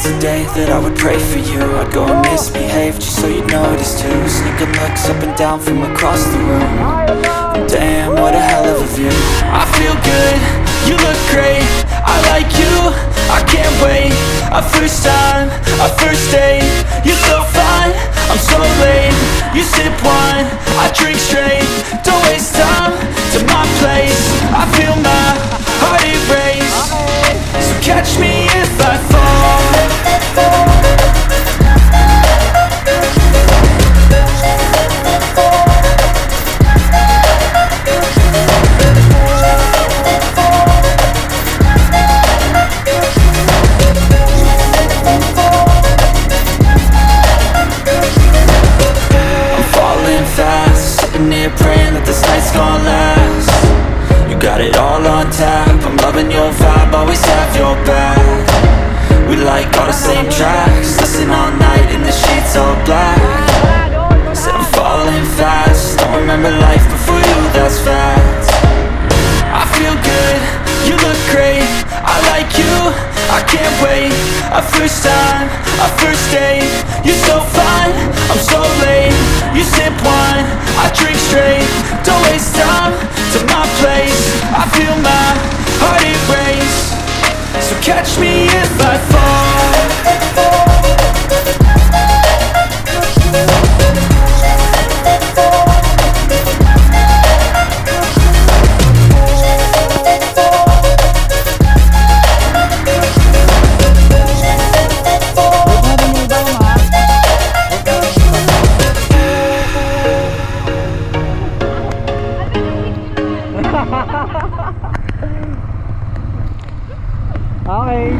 nights a day that I would pray for you. I'd go and misbehave just so you'd notice too. Sneaking looks up and down from across the room. Damn, what a hell of a view. I feel good, you look great, I like you, I can't wait. A first time, a first date, you're so fine, I'm so late. You sip wine, I drink straight. Don't waste time to my place. I feel my heart erase. So catch me if I fall. Praying that this night's gonna last. You got it all on tap, I'm loving your vibe, always have your back. We like all the same tracks, listen all night in the sheets all black. Said I'm falling fast, don't remember life before you, that's fact. I feel good, you look great, I like you, I can't wait. A first time, a first date, you're so fine, I'm so late. You sip wine, I drink straight. Don't waste time to my place. I feel my heart erase. So catch me if I fall. Okay.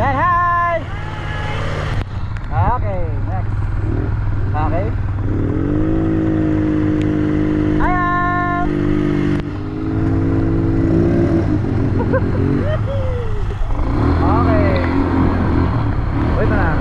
Then, hi! Okay, next. Okay. Ayan! Okay. Wait na.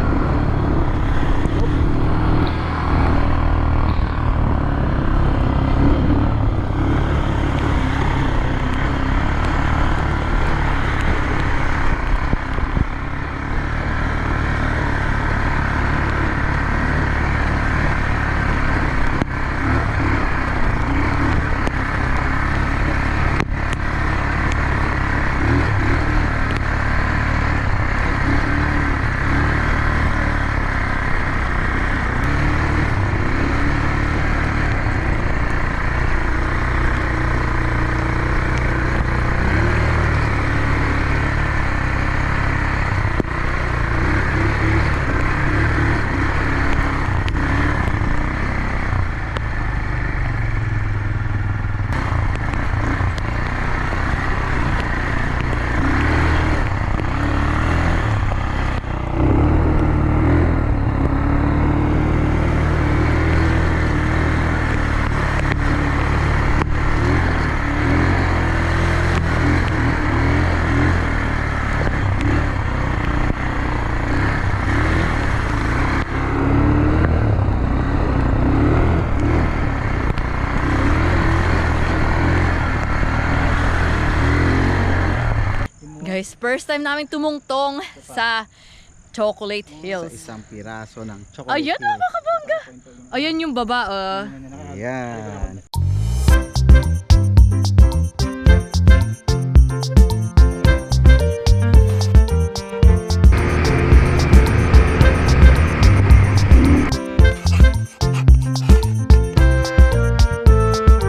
Guys, first time namin tumungtong sa Chocolate Hills. Sa isang piraso ng chocolate. Ayan, napakabangga. Ayan yung baba. Ayan.